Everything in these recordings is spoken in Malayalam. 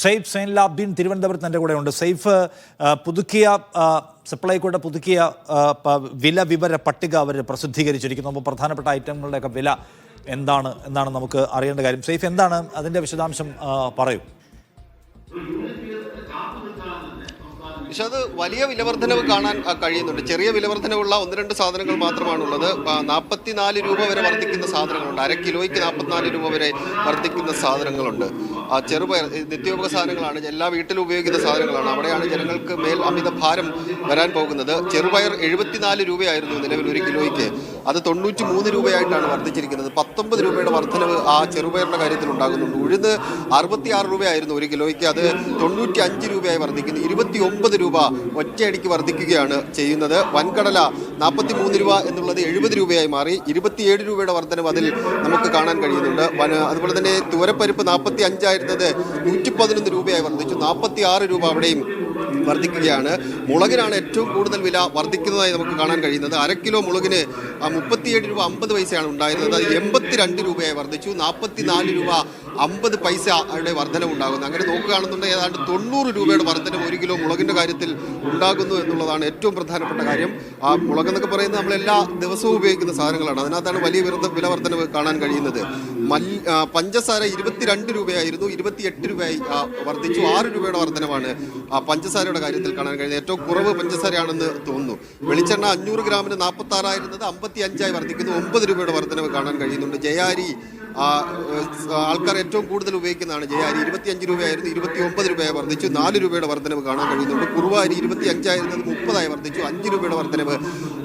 സെയ്ഫ് സൈൻലാബ്ദീൻ തിരുവനന്തപുരത്ത് എൻ്റെ കൂടെ ഉണ്ട്. സെയ്ഫ്, പുതുക്കിയ സപ്ലൈകോയുടെ പുതുക്കിയ വില വിവര പട്ടിക അവർ പ്രസിദ്ധീകരിച്ചിരിക്കുന്നു. അപ്പോൾ പ്രധാനപ്പെട്ട ഐറ്റങ്ങളുടെയൊക്കെ വില എന്നാണ് നമുക്ക് അറിയേണ്ട കാര്യം. സെയ്ഫ്, എന്താണ് അതിൻ്റെ വിശദാംശം പറയൂ. പക്ഷെ അത് വലിയ വിലവർദ്ധനവ് കാണാൻ കഴിയുന്നുണ്ട്. ചെറിയ വിലവർദ്ധനവുള്ള 1-2 സാധനങ്ങൾ മാത്രമാണുള്ളത്. 44 രൂപ വരെ വർദ്ധിക്കുന്ന സാധനങ്ങളുണ്ട്. അര കിലോയ്ക്ക് 44 രൂപ വരെ വർദ്ധിക്കുന്ന സാധനങ്ങളുണ്ട്. ചെറുപയർ നിത്യോപയോഗ സാധനങ്ങളാണ്, എല്ലാ വീട്ടിലും ഉപയോഗിക്കുന്ന സാധനങ്ങളാണ്. അവിടെയാണ് ജനങ്ങൾക്ക് മേൽ അമിത ഭാരം വരാൻ പോകുന്നത്. ചെറുപയർ 74 രൂപയായിരുന്നു നിലവിൽ 1 കിലോയ്ക്ക്. അത് 93 രൂപയായിട്ടാണ് വർദ്ധിച്ചിരിക്കുന്നത്. 19 രൂപയുടെ വർധനവ് ആ ചെറുപയറിന്റെ കാര്യത്തിൽ ഉണ്ടാകുന്നുണ്ട്. ഉഴുന്ന് 66 രൂപയായിരുന്നു 1 കിലോയ്ക്ക്. അത് 95 രൂപയായി വർദ്ധിക്കുന്നു. 29 രൂപ ഒറ്റയടിക്ക് വർദ്ധിക്കുകയാണ് ചെയ്യുന്നത്. വൻകടല 43 രൂപ എന്നുള്ളത് 70 രൂപയായി മാറി. 27 രൂപയുടെ വർധനവ് അതിൽ നമുക്ക് കാണാൻ കഴിയുന്നുണ്ട്. അതുപോലെ തന്നെ തുവരപ്പരിപ്പ് 45 ആയിരുന്നത് 111 രൂപയായി വർദ്ധിച്ചു. 46 രൂപ അവിടെയും വർദ്ധിക്കുകയാണ്. മുളകിനാണ് ഏറ്റവും കൂടുതൽ വില വർദ്ധിക്കുന്നതായി നമുക്ക് കാണാൻ കഴിയുന്നത്. അര കിലോ മുളകിന് 37 രൂപ 50 പൈസയാണ് ഉണ്ടായിരുന്നത്. അത് 82 രൂപയായി വർദ്ധിച്ചു. 44 രൂപ 50 പൈസയുടെ വർധനം ഉണ്ടാകുന്നു. അങ്ങനെ നോക്കുകയാണെന്നുണ്ടെങ്കിൽ ഏതാണ്ട് 90 രൂപയുടെ വർധനം 1 കിലോ മുളകിൻ്റെ കാര്യത്തിൽ ഉണ്ടാകുന്നു എന്നുള്ളതാണ് ഏറ്റവും പ്രധാനപ്പെട്ട കാര്യം. ആ മുളകെന്നൊക്കെ പറയുന്നത് നമ്മളെല്ലാ ദിവസവും ഉപയോഗിക്കുന്ന സാധനങ്ങളാണ്. അതിനകത്താണ് വലിയ വില വർധനവ് കാണാൻ കഴിയുന്നത്. പഞ്ചസാര 22 രൂപയായിരുന്നു, 28 രൂപയായി വർദ്ധിച്ചു. 6 രൂപയുടെ വർധനമാണ് പഞ്ചസാരയുടെ കാര്യത്തിൽ കാണാൻ കഴിയുന്നത്. ഏറ്റവും കുറവ് പഞ്ചസാരയാണെന്ന് തോന്നുന്നു. വെളിച്ചെണ്ണ 500 ഗ്രാമിന് 46 ആയിരുന്നത് 55 വർദ്ധിക്കുന്നു. 9 രൂപയുടെ വർധനവ് കാണാൻ കഴിയുന്നുണ്ട്. ജയാരി ആൾക്കാർ ഏറ്റവും കൂടുതൽ ഉപയോഗിക്കുന്നതാണ്. ജയാരി 25 രൂപയായിരുന്നു, 29 രൂപയായി വർദ്ധിച്ചു. 4 രൂപയുടെ വർധനവ് കാണാൻ കഴിയുന്നുണ്ട്. കുറുവാരി 25 ആയിരുന്നത് 30 വർദ്ധിച്ചു. 5 രൂപയുടെ വർധനവ്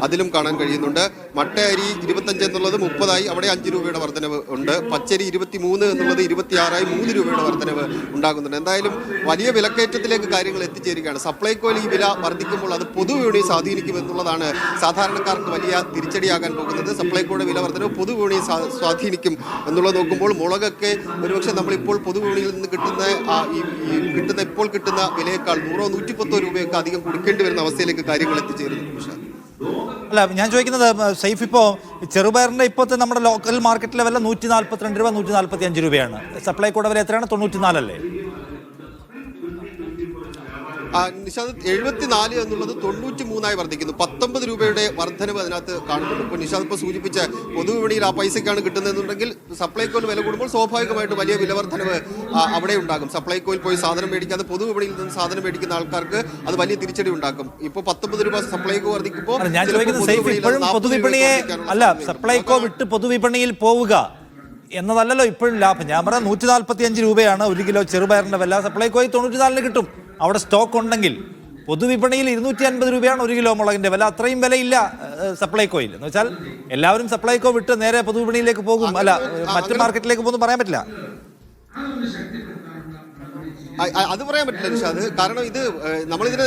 അതിലും കാണാൻ കഴിയുന്നുണ്ട്. മട്ടയരി 25 എന്നുള്ളത് 30 അവിടെ 5 രൂപയുടെ വർധനവ് ഉണ്ട്. പച്ചരി 23 എന്നുള്ളത് 26 3 രൂപയുടെ വർധനവ് ഉണ്ടാകുന്നുണ്ട്. എന്തായാലും വലിയ വിലക്കയറ്റത്തിലേക്ക് കാര്യങ്ങൾ എത്തിച്ചേരുകയാണ്. സപ്ലൈകോയിൽ ഈ വില വർദ്ധിക്കുമ്പോൾ അത് പൊതുവിപണിയെ സ്വാധീനിക്കും എന്നുള്ളതാണ് സാധാരണക്കാർക്ക് വലിയ തിരിച്ചടിയാകാൻ പോകുന്നത്. സപ്ലൈകോയുടെ വില വർധനവ് പൊതുവിപണിയെ സ്വാധീനിക്കും എന്നുള്ളത് നോക്കുമ്പോൾ മുളകൊക്കെ ഒരുപക്ഷെ നമ്മളിപ്പോൾ പൊതുവിപണിയിൽ നിന്ന് ഇപ്പോൾ കിട്ടുന്ന വിലയേക്കാൾ 100-110 രൂപയൊക്കെ അധികം കൊടുക്കേണ്ടി വരുന്ന അവസ്ഥയിലേക്ക് കാര്യങ്ങൾ എത്തിച്ചേരുന്നു. അല്ല, ഞാൻ ചോദിക്കുന്നത് സെയ്ഫ്, ഇപ്പോൾ ചെറുപയറിൻ്റെ ഇപ്പോഴത്തെ നമ്മുടെ ലോക്കൽ മാർക്കറ്റിലെ വില 142 രൂപ 145 രൂപയാണ്. സപ്ലൈകോയുടെ വില എത്രയാണ്? 94 അല്ലേ? നിഷാദ് 74 എന്നുള്ളത് 93 വർദ്ധിക്കുന്നു. 19 രൂപയുടെ വർധനവ് അതിനകത്ത് കാണുന്നുണ്ട്. ഇപ്പോൾ നിഷാദ് ഇപ്പോൾ സൂചിപ്പിച്ച പൊതുവിപണിയിൽ ആ പൈസയ്ക്കാണ് കിട്ടുന്നതെന്നുണ്ടെങ്കിൽ സപ്ലൈകോയിൽ വില കൂടുമ്പോൾ സ്വാഭാവികമായിട്ട് വലിയ വിലവർധനവ് അവിടെ ഉണ്ടാകും. സപ്ലൈകോയിൽ പോയി സാധനം മേടിക്കാതെ പൊതുവിപണിയിൽ നിന്ന് സാധനം മേടിക്കുന്ന ആൾക്കാർക്ക് അത് വലിയ തിരിച്ചടി ഉണ്ടാക്കും. ഇപ്പോൾ 19 രൂപ സപ്ലൈകോ വർദ്ധിക്കുമ്പോൾ സപ്ലൈകോ വിട്ട് പൊതുവിപണിയിൽ പോവുക എന്നതല്ലല്ലോ ഇപ്പോഴും ലാഭം. ഞാൻ പറയാം 145 രൂപയാണ് 1 കിലോ ചെറുപയറിന്റെ വില. സപ്ലൈകോയിൽ 94 കിട്ടും. അവിടെ സ്റ്റോക്ക് ഉണ്ടെങ്കിൽ. പൊതുവിപണിയിൽ 250 രൂപയാണ് 1 കിലോ മുളകിന്റെ വില. അത്രയും വിലയില്ല സപ്ലൈകോയിൽ. എന്ന് വെച്ചാൽ എല്ലാവരും സപ്ലൈകോ വിട്ട് നേരെ പൊതുവിപണിയിലേക്ക് പോകും, അല്ല മറ്റു മാർക്കറ്റിലേക്ക് പോകുന്നു പറയാൻ പറ്റില്ല. അത് പറയാൻ പറ്റില്ല നിഷാദ്. കാരണം ഇത് നമ്മളിതിന്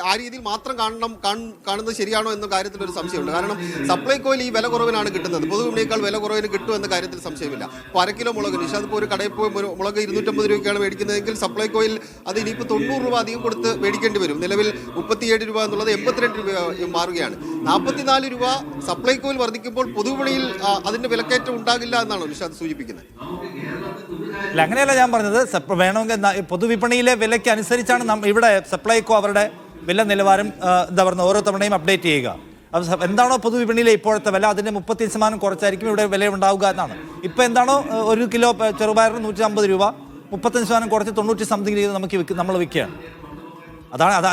ആ രീതിയിൽ മാത്രം കാണുന്നത് ശരിയാണോ എന്ന കാര്യത്തിൽ ഒരു സംശയമുണ്ട്. കാരണം സപ്ലൈകോയിൽ ഈ വില കുറവിനാണ് കിട്ടുന്നത്. പൊതുവിപണിയേക്കാൾ വില കുറവിന് കിട്ടും എന്ന കാര്യത്തിൽ സംശയമില്ല. ഇപ്പോൾ അര കിലോ മുളക് നിഷാദ് ഇപ്പോൾ ഒരു കടയിൽ പോയി മുളക് 250 രൂപയ്ക്കാണ് മേടിക്കുന്നതെങ്കിൽ സപ്ലൈകോയിൽ അത് ഇനിയിപ്പോൾ 90 രൂപ അധികം കൊടുത്ത് മേടിക്കേണ്ടി വരും. നിലവിൽ 37 രൂപ എന്നുള്ളത് 82 രൂപ മാറുകയാണ്. 44 രൂപ സപ്ലൈകോയിൽ വർദ്ധിക്കുമ്പോൾ പൊതുവിപണിയിൽ അതിന്റെ വിലക്കയറ്റം ഉണ്ടാകില്ല എന്നാണ് നിഷാദ് സൂചിപ്പിക്കുന്നത്. അല്ല, അങ്ങനെയല്ല ഞാൻ പറഞ്ഞത്. വേണമെങ്കിൽ പൊതുവിപണിയിലെ വിലയ്ക്ക് അനുസരിച്ചാണ് ഇവിടെ സപ്ലൈകോ അവരുടെ വില നിലവാരം ഓരോ തവണയും അപ്ഡേറ്റ് ചെയ്യുക. അത് എന്താണോ പൊതുവിപണിയിലെ ഇപ്പോഴത്തെ വില അതിൻ്റെ 30% കുറച്ചായിരിക്കും ഇവിടെ വില ഉണ്ടാവുക എന്നാണ്. ഇപ്പോൾ എന്താണോ 1 കിലോ ചെറുപയറിന് 150 രൂപ 35% കുറച്ച് 90 സംതിങ് നമുക്ക് നമ്മൾ വിൽക്കുകയാണ്.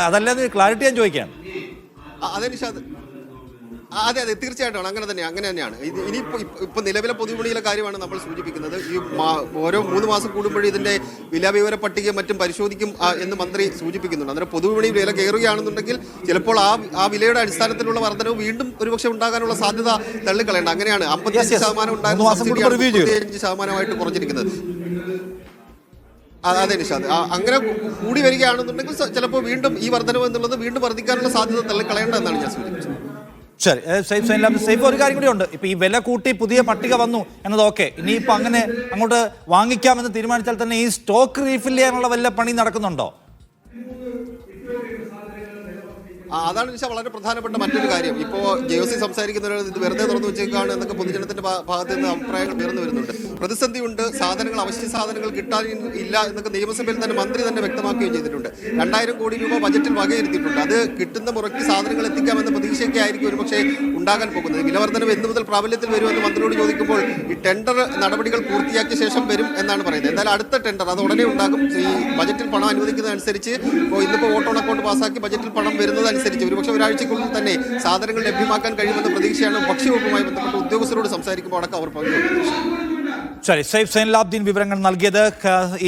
അതല്ലേ ക്ലാരിറ്റി ഞാൻ ചോദിക്കുകയാണ്. അതെ നിഷാദ്, അതെ തീർച്ചയായിട്ടും അങ്ങനെ തന്നെയാണ്. ഇപ്പൊ നിലവിലെ പൊതുവിപണിയിലെ കാര്യമാണ് നമ്മൾ സൂചിപ്പിക്കുന്നത്. ഈ ഓരോ 3 മാസം കൂടുമ്പോഴും ഇതിന്റെ വിലവിവര പട്ടികയും മറ്റും പരിശോധിക്കും എന്ന് മന്ത്രി സൂചിപ്പിക്കുന്നുണ്ട്. അന്നേരം പൊതുവിപണിയിൽ വില കയറുകയാണെന്നുണ്ടെങ്കിൽ ചിലപ്പോൾ ആ വിലയുടെ അടിസ്ഥാനത്തിലുള്ള വർധനവ് വീണ്ടും ഒരുപക്ഷെ ഉണ്ടാകാനുള്ള സാധ്യത തള്ളിക്കളയേണ്ട. അങ്ങനെയാണ് 55% ഉണ്ടായിരുന്ന സബ്സിഡി 55% കുറഞ്ഞിരിക്കുന്നത്. അതെ നിഷാദ്, അങ്ങനെ കൂടി വരികയാണെന്നുണ്ടെങ്കിൽ ചിലപ്പോൾ വീണ്ടും ഈ വർധനവ് എന്നുള്ളത് വീണ്ടും വർദ്ധിക്കാനുള്ള സാധ്യത തള്ളിക്കളയേണ്ട എന്നാണ് ഞാൻ സൂചിപ്പിച്ചത്. ശരി സെയ്ഫ്, ഒരു കാര്യം കൂടി ഉണ്ട്. ഇപ്പൊ ഈ വില കൂട്ടി പുതിയ പട്ടിക വന്നു എന്നത് ഓക്കെ. ഇനിയിപ്പോ അങ്ങനെ അങ്ങോട്ട് വാങ്ങിക്കാമെന്ന് തീരുമാനിച്ചാൽ തന്നെ ഈ സ്റ്റോക്ക് റീഫിൽ ചെയ്യാനുള്ള വല്ല പണി നടക്കുന്നുണ്ടോ? അതാണ് നിശ വളരെ പ്രധാനപ്പെട്ട മറ്റൊരു കാര്യം. ഇപ്പോൾ JOC സംസാരിക്കുന്നവർ ഇത് വെറുതെ തുറന്നു വെച്ചേക്കാണ് എന്നൊക്കെ പൊതുജനത്തിന്റെ ഭാഗത്ത് നിന്ന് അഭിപ്രായങ്ങൾ ഉയർന്നു വരുന്നുണ്ട്. പ്രതിസന്ധിയുണ്ട്, സാധനങ്ങൾ, അവശ്യ സാധനങ്ങൾ കിട്ടാൻ ഇല്ല എന്നൊക്കെ നിയമസഭയിൽ തന്നെ മന്ത്രി തന്നെ വ്യക്തമാക്കുകയും ചെയ്തിട്ടുണ്ട്. 2000 കോടി രൂപ ബജറ്റിൽ വകയിരുത്തിയിട്ടുണ്ട്. അത് കിട്ടുന്ന മുറയ്ക്ക് സാധനങ്ങൾ എത്തിക്കാമെന്ന പ്രതീക്ഷയൊക്കെ ആയിരിക്കും ഒരുപക്ഷെ ഉണ്ടാകാൻ പോകുന്നത്. വിലവർദ്ധനവ് എന്ന് മുതൽ പ്രാബല്യത്തിൽ വരുമെന്ന് മന്ത്രിയോട് ചോദിക്കുമ്പോൾ ഈ ടെൻഡർ നടപടികൾ പൂർത്തിയാക്കിയ ശേഷം വരും എന്നാണ് പറയുന്നത്. എന്തായാലും അടുത്ത ടെൻഡർ അത് ഉടനെ ഉണ്ടാകും. ഈ ബജറ്റിൽ പണം അനുവദിക്കുന്നതനുസരിച്ച് ഇന്നിപ്പോൾ വോട്ട് ഓൺ അക്കൗണ്ട് പാസ്സാക്കി ബജറ്റിൽ പണം വരുന്നതനുസരിച്ച് ഒരുപക്ഷെ ഒരാഴ്ചക്കുള്ളിൽ തന്നെ സാധനങ്ങൾ ലഭ്യമാക്കാൻ കഴിയുമെന്ന പ്രതീക്ഷയാണ് ഭക്ഷ്യവകുപ്പുമായി ബന്ധപ്പെട്ട് ഉദ്യോഗസ്ഥരോട് സംസാരിക്കുമ്പോൾ അടക്കം അവർ പങ്കുവെക്കുന്നത്. ശരി, സൈഫ് സൈൻലാബ്ദീൻ വിവരങ്ങൾ നൽകിയത്.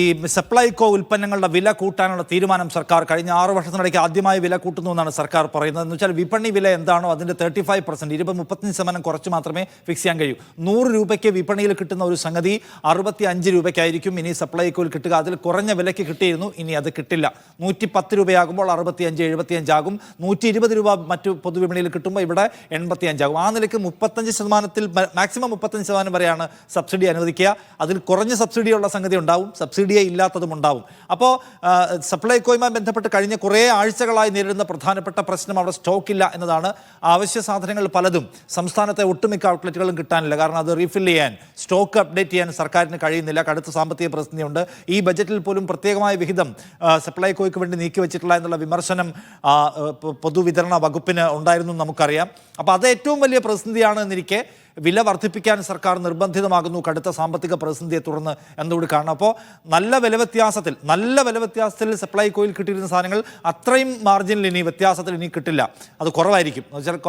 ഈ സപ്ലൈകോ ഉൽപ്പന്നങ്ങളുടെ വില കൂട്ടാനുള്ള തീരുമാനം സർക്കാർ കഴിഞ്ഞ 6 വർഷത്തിനിടയ്ക്ക് ആദ്യമായി വില കൂട്ടുന്നു എന്നാണ് സർക്കാർ പറയുന്നത്. എന്ന് വെച്ചാൽ വിപണി വില എന്താണോ അതിൻ്റെ 35%, 35% കുറച്ച് മാത്രമേ ഫിക്സ് ചെയ്യാൻ കഴിയൂ. 100 രൂപയ്ക്ക് വിപണിയിൽ കിട്ടുന്ന ഒരു സംഗതി 65 രൂപയ്ക്കായിരിക്കും ഇനി സപ്ലൈകോയിൽ കിട്ടുക. അതിൽ കുറഞ്ഞ വിലയ്ക്ക് കിട്ടിയിരുന്നു, ഇനി അത് കിട്ടില്ല. 110 രൂപയാകുമ്പോൾ 65, 75 ആകും. 120 രൂപ മറ്റു പൊതുവിപണിയിൽ കിട്ടുമ്പോൾ ഇവിടെ 85 ആകും. ആ നിലയ്ക്ക് 35%, മാക്സിമം 35% വരെയാണ് സബ്സിഡി അനുവദിക്കുക. അതിൽ കുറഞ്ഞ സബ്സിഡിയുള്ള സംഗതി ഉണ്ടാവും, സബ്സിഡിയെ ഇല്ലാത്തതും ഉണ്ടാവും. അപ്പോൾ സപ്ലൈകോയുമായി ബന്ധപ്പെട്ട് കഴിഞ്ഞ കുറേ ആഴ്ചകളായി നേരിടുന്ന പ്രധാനപ്പെട്ട പ്രശ്നം അവിടെ സ്റ്റോക്കില്ല എന്നതാണ്. അവശ്യ സാധനങ്ങൾ പലതും സംസ്ഥാനത്തെ ഒട്ടുമിക്ക ഔട്ട്ലെറ്റുകളും കിട്ടാനില്ല. കാരണം അത് റീഫിൽ ചെയ്യാൻ, സ്റ്റോക്ക് അപ്ഡേറ്റ് ചെയ്യാൻ സർക്കാരിന് കഴിയുന്നില്ല. കടുത്ത സാമ്പത്തിക പ്രതിസന്ധിയുണ്ട്. ഈ ബജറ്റിൽ പോലും പ്രത്യേകമായ വിഹിതം സപ്ലൈകോയ്ക്ക് വേണ്ടി നീക്കിവെച്ചിട്ടില്ല എന്നുള്ള വിമർശനം പൊതുവിതരണ വകുപ്പിന് ഉണ്ടായിരുന്നു നമുക്കറിയാം. അപ്പോൾ അത് ഏറ്റവും വലിയ പ്രതിസന്ധിയാണ് എന്നിരിക്കെ വില വർദ്ധിപ്പിക്കാൻ സർക്കാർ നിർബന്ധിതമാകുന്നു കടുത്ത സാമ്പത്തിക പ്രതിസന്ധിയെ തുടർന്ന് എന്നുകൂടി കാണണം. അപ്പോൾ നല്ല വിലവ്യത്യാസത്തിൽ സപ്ലൈകോയിൽ കിട്ടിയിരുന്ന സാധനങ്ങൾ അത്രയും മാർജിനിൽ ഇനി വ്യത്യാസത്തിൽ ഇനി കിട്ടില്ല. അത് കുറവായിരിക്കും. എന്ന് വെച്ചാൽ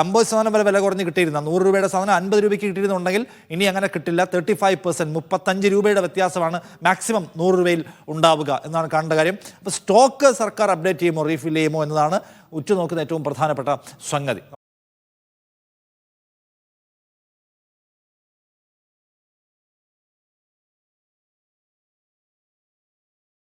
50% വരെ വില കുറഞ്ഞ് കിട്ടിയിരുന്ന 100 രൂപയുടെ സാധനം 50 രൂപയ്ക്ക് കിട്ടിയിരുന്നുണ്ടെങ്കിൽ ഇനി അങ്ങനെ കിട്ടില്ല. 35%, 35 രൂപയുടെ വ്യത്യാസമാണ് മാക്സിമം 100 രൂപയിൽ ഉണ്ടാവുക എന്നാണ് കാണേണ്ട കാര്യം. അപ്പോൾ സ്റ്റോക്ക് സർക്കാർ അപ്ഡേറ്റ് ചെയ്യുമോ, റീഫിൽ ചെയ്യുമോ എന്നതാണ് ഉറ്റുനോക്കുന്ന ഏറ്റവും പ്രധാനപ്പെട്ട സംഗതി.